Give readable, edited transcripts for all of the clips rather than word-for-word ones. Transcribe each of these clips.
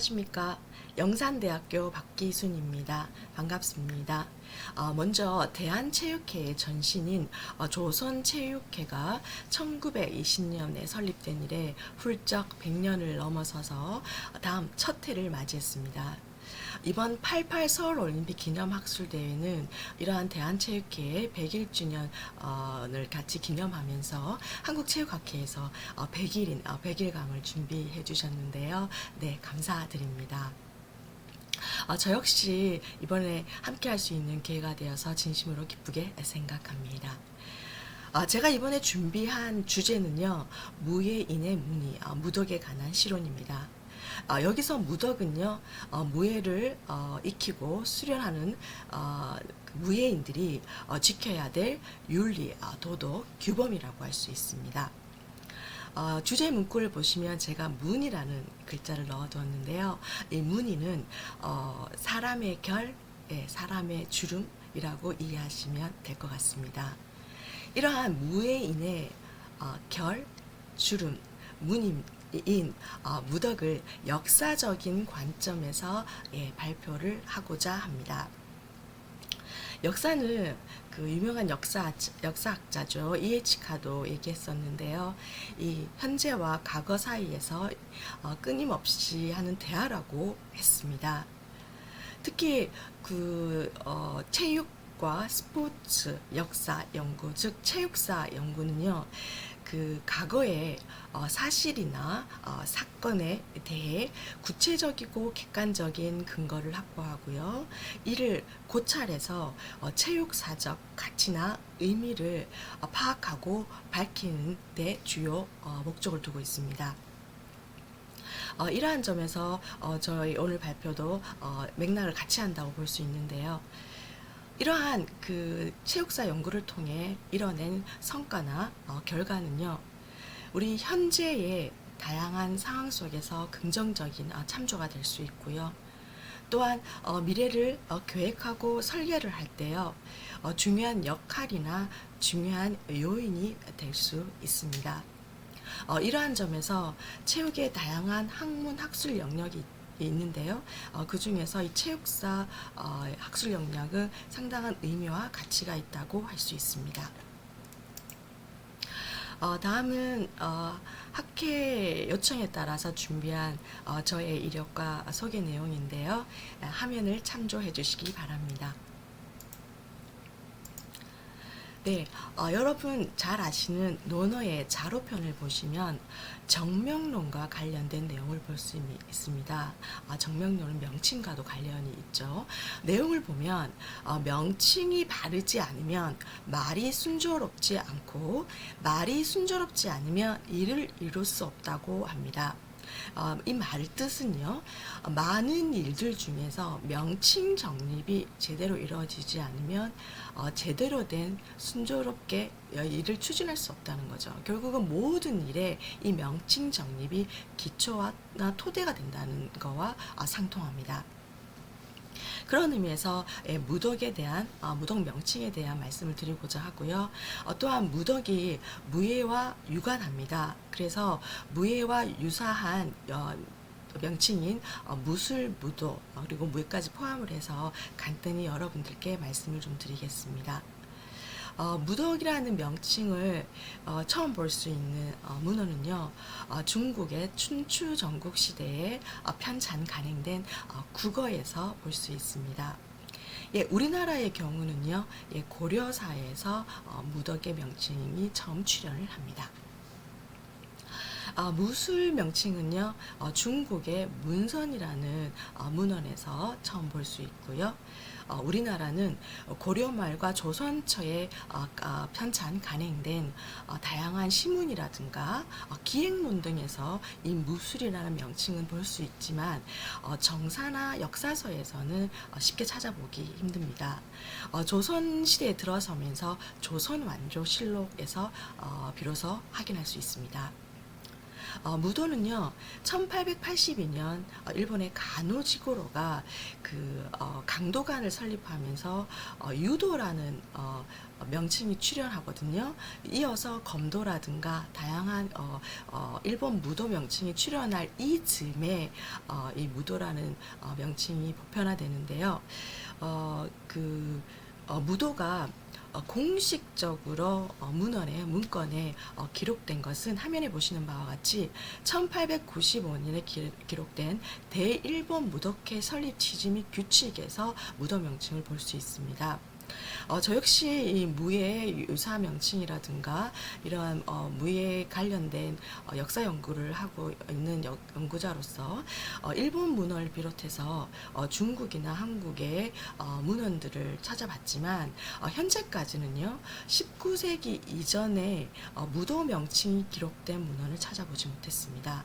안녕하십니까. 영산대학교 박기순입니다. 반갑습니다. 먼저 대한체육회의 전신인 조선체육회가 1920년에 설립된 이래 훌쩍 100년을 넘어서서 다음 첫 해를 맞이했습니다. 이번 88 서울올림픽 기념학술대회는 이러한 대한체육회의 100일주년을 같이 기념하면서 한국체육학회에서 100일인 100일강을 준비해 주셨는데요. 네, 감사드립니다. 저 역시 이번에 함께 할 수 있는 기회가 되어서 진심으로 기쁘게 생각합니다. 제가 이번에 준비한 주제는요, 무예인의 무니, 무덕에 관한 실론입니다. 여기서 무덕은요, 무예를 익히고 수련하는 그 무예인들이 지켜야 될 윤리, 도덕, 규범이라고 할 수 있습니다. 주제 문구를 보시면 제가 문이라는 글자를 넣어두었는데요. 이 문이는 사람의 결, 사람의 주름이라고 이해하시면 될 것 같습니다. 이러한 무예인의 결, 주름, 문인 무덕을 역사적인 관점에서 발표를 하고자 합니다. 역사는 그 유명한 역사학자죠. 이에치카도 얘기했었는데요. 이 현재와 과거 사이에서 끊임없이 하는 대화라고 했습니다. 특히 그 체육과 스포츠 역사 연구, 즉 체육사 연구는요, 그 과거의 사실이나 사건에 대해 구체적이고 객관적인 근거를 확보하고요, 이를 고찰해서 체육사적 가치나 의미를 파악하고 밝히는 데 주요 목적을 두고 있습니다. 이러한 점에서 저희 오늘 발표도 맥락을 같이 한다고 볼 수 있는데요. 이러한 그 체육사 연구를 통해 이뤄낸 성과나 결과는요, 우리 현재의 다양한 상황 속에서 긍정적인 참조가 될 수 있고요. 또한 미래를 계획하고 설계를 할 때요, 중요한 역할이나 중요한 요인이 될 수 있습니다. 이러한 점에서 체육의 다양한 학문 학술 영역이 있는데요. 그 중에서 이 체육사 학술 영역은 상당한 의미와 가치가 있다고 할 수 있습니다. 다음은 학회 요청에 따라서 준비한 저의 이력과 소개 내용인데요. 화면을 참조해 주시기 바랍니다. 네, 여러분 잘 아시는 논어의 자로편을 보시면 정명론과 관련된 내용을 볼 수 있습니다. 정명론은 명칭과도 관련이 있죠. 내용을 보면 명칭이 바르지 않으면 말이 순조롭지 않고, 말이 순조롭지 않으면 일을 이룰 수 없다고 합니다. 이 말 뜻은요, 많은 일들 중에서 명칭 정립이 제대로 이루어지지 않으면 제대로 된 순조롭게 일을 추진할 수 없다는 거죠. 결국은 모든 일에 이 명칭 정립이 기초나 토대가 된다는 거와 상통합니다. 그런 의미에서 무덕에 대한 무덕 명칭에 대한 말씀을 드리고자 하고요. 또한 무덕이 무예와 유관합니다. 그래서 무예와 유사한 명칭인 무술, 무도, 그리고 무예까지 포함을 해서 간단히 여러분들께 말씀을 좀 드리겠습니다. 무덕이라는 명칭을 처음 볼 수 있는 문헌은요, 중국의 춘추 전국 시대에 편찬 간행된 국어에서 볼 수 있습니다. 우리나라의 경우는요, 고려사에서 무덕의 명칭이 처음 출현을 합니다. 무술 명칭은요, 중국의 문선이라는 문헌에서 처음 볼 수 있고요. 우리나라는 고려말과 조선초에 편찬 간행된 다양한 시문이라든가 기행론 등에서 이 무술이라는 명칭은 볼 수 있지만 정사나 역사서에서는 쉽게 찾아보기 힘듭니다. 조선시대에 들어서면서 조선완조실록에서 비로소 확인할 수 있습니다. 무도는요, 1882년 일본의 가노지고로가 강도관을 설립하면서 유도라는 명칭이 출현하거든요. 이어서 검도라든가 다양한 일본 무도 명칭이 출현할 이 즈음에 이 무도라는 명칭이 보편화되는데요. 무도가 공식적으로 문건에 기록된 것은 화면에 보시는 바와 같이 1895년에 기록된 대일본 무도회 설립 취지 및 규칙에서 무도 명칭을 볼 수 있습니다. 저 역시 이 무예 유사 명칭이라든가 이러한 무예 관련된 역사 연구를 하고 있는 연구자로서 일본 문헌을 비롯해서 중국이나 한국의 문헌들을 찾아봤지만 현재까지는요 19세기 이전에 무도 명칭이 기록된 문헌을 찾아보지 못했습니다.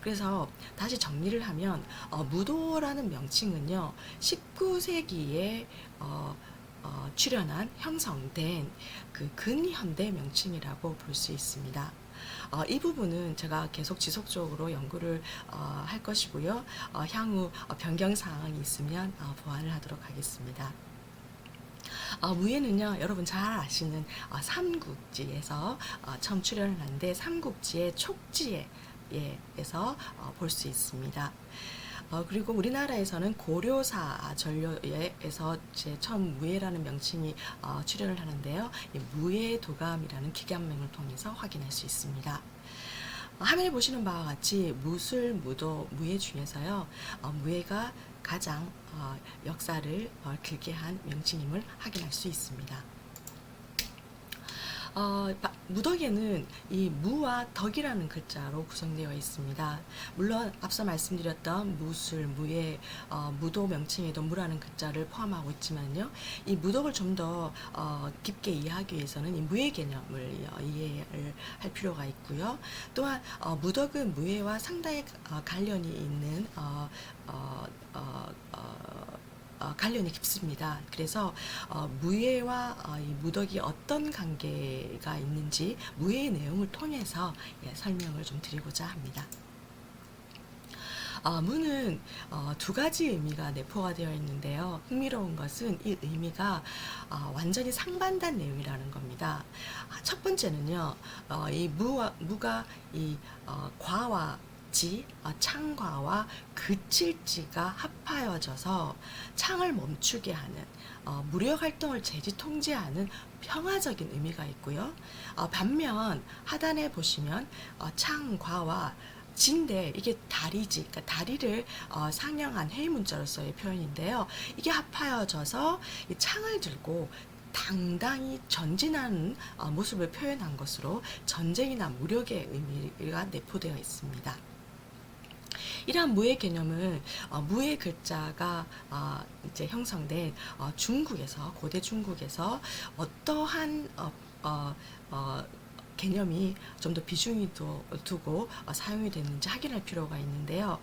그래서 다시 정리를 하면 무도라는 명칭은요 19세기에 출현한 형성된 근현대 명칭이라고 볼 수 있습니다. 이 부분은 제가 계속 지속적으로 연구를 할 것이고요. 향후 변경 사항이 있으면 보완을 하도록 하겠습니다. 무예는요, 여러분 잘 아시는 삼국지에서 처음 출현을 한데 삼국지의 촉지에서 볼 수 있습니다. 그리고 우리나라에서는 고려사 전료에서 처음 무예라는 명칭이 출현을 하는데요. 이 무예도감이라는 기관명을 통해서 확인할 수 있습니다. 화면에 보시는 바와 같이 무술, 무도, 무예 중에서요. 무예가 가장 역사를 길게 한 명칭임을 확인할 수 있습니다. 무덕에는 이 무와 덕이라는 글자로 구성되어 있습니다. 물론 앞서 말씀드렸던 무술, 무예, 무도 명칭에도 무라는 글자를 포함하고 있지만요. 이 무덕을 좀 더 깊게 이해하기 위해서는 이 무예 개념을 이해를 할 필요가 있고요. 또한 무덕은 무예와 상당히 관련이 있는 관련이 깊습니다. 그래서 무예와 이 무덕이 어떤 관계가 있는지 무예의 내용을 통해서 설명을 좀 드리고자 합니다. 무는 두 가지 의미가 내포가 되어 있는데요. 흥미로운 것은 이 의미가 완전히 상반된 내용이라는 겁니다. 첫 번째는요, 이 무가 이 과와 창과와 그칠지가 합하여져서 창을 멈추게 하는 무력 활동을 제지 통제하는 평화적인 의미가 있고요. 반면 하단에 보시면 창과와 진데 이게 다리지, 그러니까 다리를 상형한 회의문자로서의 표현인데요. 이게 합하여져서 이 창을 들고 당당히 전진하는 모습을 표현한 것으로 전쟁이나 무력의 의미가 내포되어 있습니다. 이러한 무의 개념은 무의 글자가 이제 형성된 중국에서 고대 중국에서 어떠한 개념이 좀 더 비중이 두고 사용이 됐는지 확인할 필요가 있는데요.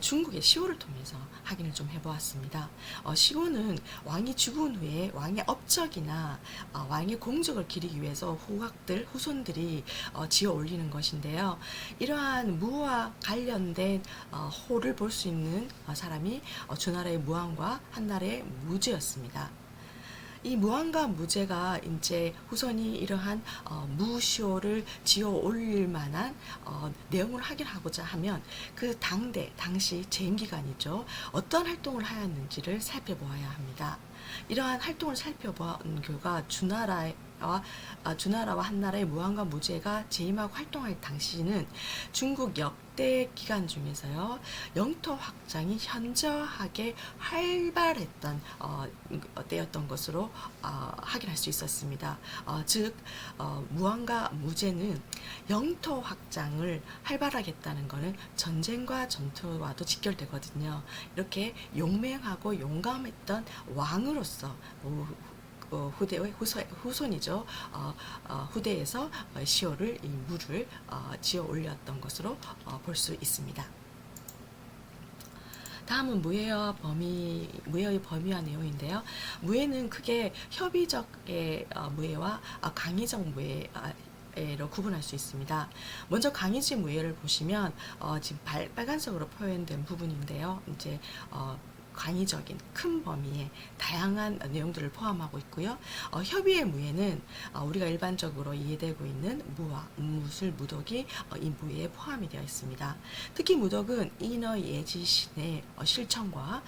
중국의 시호를 통해서 확인을 좀 해보았습니다. 시호는 왕이 죽은 후에 왕의 업적이나 왕의 공적을 기리기 위해서 후손들이 지어 올리는 것인데요. 이러한 무와 관련된 호를 볼 수 있는 사람이 주나라의 무왕과 한나라의 무제였습니다. 이 무왕과 무제가 이제 후손이 이러한 무시호를 지어 올릴 만한 내용을 확인하고자 하면 그 당시 재임 기간이죠. 어떤 활동을 하였는지를 살펴보아야 합니다. 이러한 활동을 살펴본 결과 주나라와 한나라의 무왕과 무제가 재임하고 활동할 당시는 중국 역대 기간 중에서요 영토 확장이 현저하게 활발했던 때였던 것으로 확인할 수 있었습니다. 즉 무왕과 무제는 영토 확장을 활발하게 했다는 것은 전쟁과 전투와도 직결되거든요. 이렇게 용맹하고 용감했던 왕으로서 후대의 후손이죠. 후대에서 시호를 이 무를 지어 올렸던 것으로 볼 수 있습니다. 다음은 무예의 범위와 내용인데요. 무예는 크게 협의적의 무예와 강의적 무예 무예로 구분할 수 있습니다. 먼저 강의지 무예를 보시면 지금 빨간색으로 표현된 부분인데요. 이제 광의적인 큰 범위의 다양한 내용들을 포함하고 있고요. 협의의 무예는 우리가 일반적으로 이해되고 있는 무와 무술, 무덕이 이 무예에 포함이 되어 있습니다. 특히 무덕은 인어 예지신의 실천과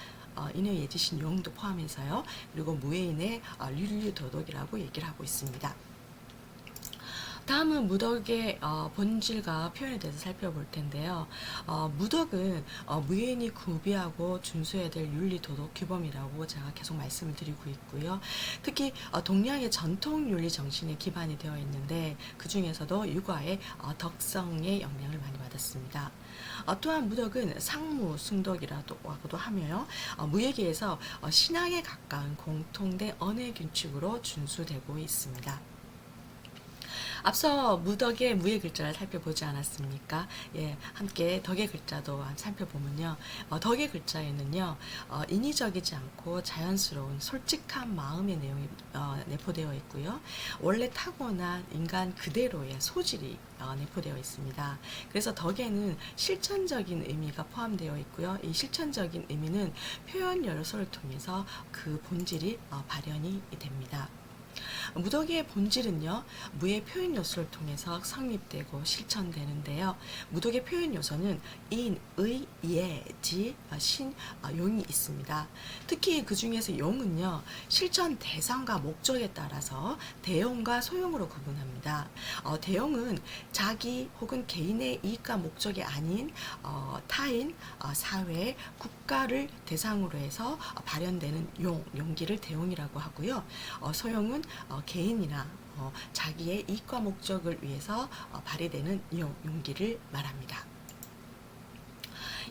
인어 예지신 용도 포함해서요. 그리고 무예인의 륜류도덕이라고 얘기를 하고 있습니다. 다음은 무덕의 본질과 표현에 대해서 살펴볼 텐데요. 무덕은 무예인이 구비하고 준수해야 될 윤리, 도덕, 규범이라고 제가 계속 말씀을 드리고 있고요. 특히 동양의 전통 윤리 정신에 기반이 되어 있는데 그 중에서도 육아의 덕성의 영향을 많이 받았습니다. 또한 무덕은 상무, 승덕이라고도 하며요. 무예계에서 신앙에 가까운 공통된 언어 규칙으로 준수되고 있습니다. 앞서 무덕의 무의 글자를 살펴보지 않았습니까? 예, 함께 덕의 글자도 살펴보면요. 덕의 글자에는요, 인위적이지 않고 자연스러운 솔직한 마음의 내용이 내포되어 있고요. 원래 타고난 인간 그대로의 소질이 내포되어 있습니다. 그래서 덕에는 실천적인 의미가 포함되어 있고요. 이 실천적인 의미는 표현 요소를 통해서 그 본질이 발현이 됩니다. 무덕의 본질은요, 무의 표현 요소를 통해서 성립되고 실천되는데요. 무덕의 표현 요소는 인, 의, 예, 지, 신, 용이 있습니다. 특히 그 중에서 용은요, 실천 대상과 목적에 따라서 대용과 소용으로 구분합니다. 대용은 자기 혹은 개인의 이익과 목적이 아닌 타인, 사회, 국가를 대상으로 해서 발현되는 용기를 대용이라고 하고요. 소용은 개인이나 자기의 이익과 목적을 위해서 발휘되는 용기를 말합니다.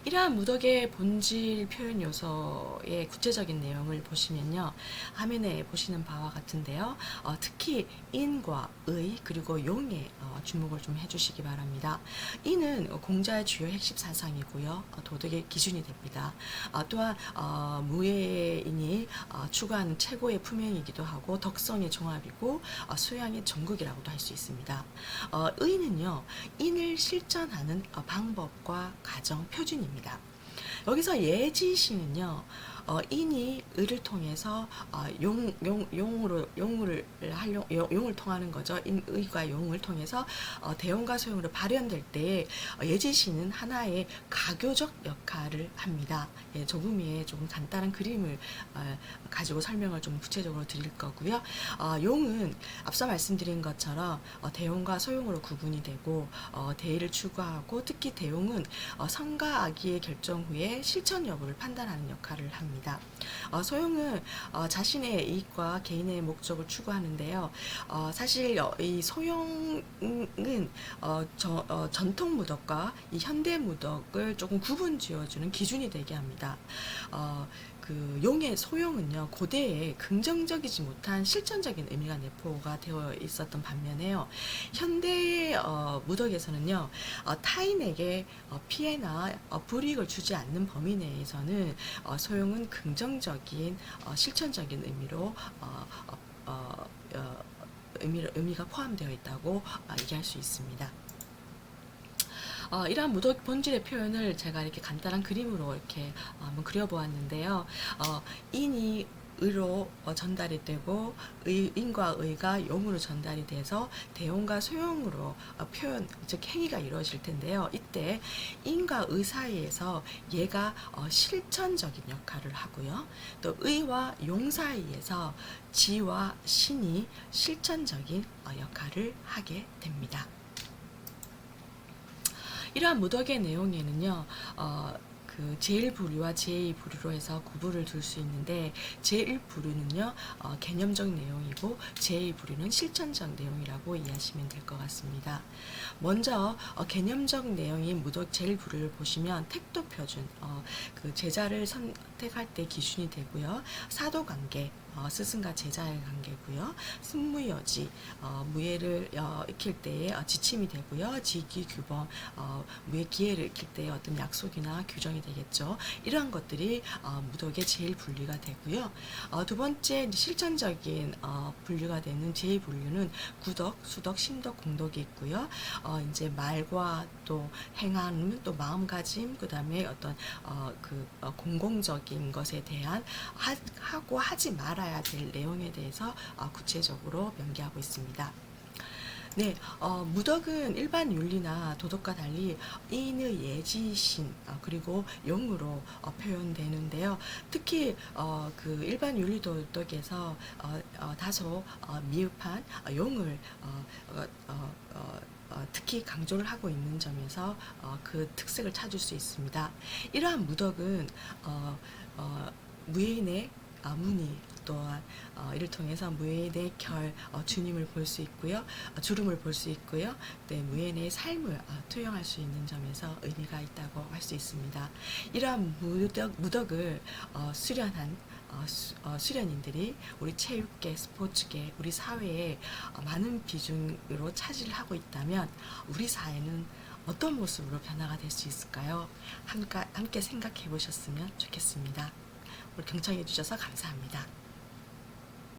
이러한 무덕의 본질 표현 요소의 구체적인 내용을 보시면요. 화면에 보시는 바와 같은데요. 특히 인과 의 그리고 용에 주목을 좀 해주시기 바랍니다. 인은 공자의 주요 핵심 사상이고요. 도덕의 기준이 됩니다. 또한 무예인이 추구하는 최고의 품행이기도 하고 덕성의 종합이고 수양의 전국이라고도 할 수 있습니다. 의는요. 인을 실천하는 방법과 가정, 표준입니다. 여기서 예지시는요, 인이 의를 통해서 용을 통하는 거죠. 인의과 용을 통해서 대용과 소용으로 발현될 때 예지시는 하나의 가교적 역할을 합니다. 예, 조금 간단한 그림을 가지고 설명을 좀 구체적으로 드릴 거고요. 용은 앞서 말씀드린 것처럼 대용과 소용으로 구분이 되고 대의를 추구하고 특히 대용은 선과 악의 결정 후에 실천 여부를 판단하는 역할을 합니다. 소용은 자신의 이익과 개인의 목적을 추구하는데요. 사실 이 소용은 전통 무덕과 이 현대 무덕을 조금 구분 지어주는 기준이 되게 합니다. 그 용의 소용은요, 고대에 긍정적이지 못한 실천적인 의미가 내포가 되어 있었던 반면에요, 현대의 무덕에서는요, 타인에게 피해나 불이익을 주지 않는 범위 내에서는 소용은 긍정적인 실천적인 의미로 의미가 포함되어 있다고 얘기할 수 있습니다. 이러한 무덕 본질의 표현을 제가 이렇게 간단한 그림으로 이렇게 한번 그려보았는데요. 인이 의로 전달이 되고 인과 의가 용으로 전달이 돼서 대용과 소용으로 표현, 즉 행위가 이루어질 텐데요. 이때 인과 의 사이에서 얘가 실천적인 역할을 하고요. 또 의와 용 사이에서 지와 신이 실천적인 역할을 하게 됩니다. 이러한 무덕의 내용에는요, 그 제1부류와 제2부류로 해서 구분을 둘 수 있는데, 제1부류는요, 개념적 내용이고, 제2부류는 실천적 내용이라고 이해하시면 될 것 같습니다. 먼저, 개념적 내용인 무덕 제1부류를 보시면, 택도 표준, 그 제자를 선택할 때 기준이 되고요, 사도관계, 스승과 제자의 관계고요. 승무여지, 무예를 익힐 때에 지침이 되고요. 직기규범, 무예 기회를 익힐 때의 어떤 약속이나 규정이 되겠죠. 이러한 것들이 무덕의 제일 분류가 되고요. 두 번째 이제 실전적인 분류가 되는 제2분류는 구덕, 수덕, 심덕, 공덕이 있고요. 이제 말과 또 행함, 또 마음가짐, 그다음에 어떤 공공적인 것에 대한 하고 하지 말아야 될 내용에 대해서 구체적으로 명기하고 있습니다. 네, 무덕은 일반 윤리나 도덕과 달리 인의 예지신, 그리고 용으로 표현되는데요. 특히 그 일반 윤리 도덕에서 다소 미흡한 용을 특히 강조를 하고 있는 점에서 그 특색을 찾을 수 있습니다. 이러한 무덕은 무예인의 무늬 또한 이를 통해서 무예인의 주님을 볼 수 있고요, 주름을 볼 수 있고요, 네, 무예인의 삶을 투영할 수 있는 점에서 의미가 있다고 할 수 있습니다. 이러한 무덕을 수련한 수련인들이 우리 체육계, 스포츠계, 우리 사회에 많은 비중으로 차지를 하고 있다면 우리 사회는 어떤 모습으로 변화가 될 수 있을까요? 함께 생각해 보셨으면 좋겠습니다. 우리 경청해 주셔서 감사합니다.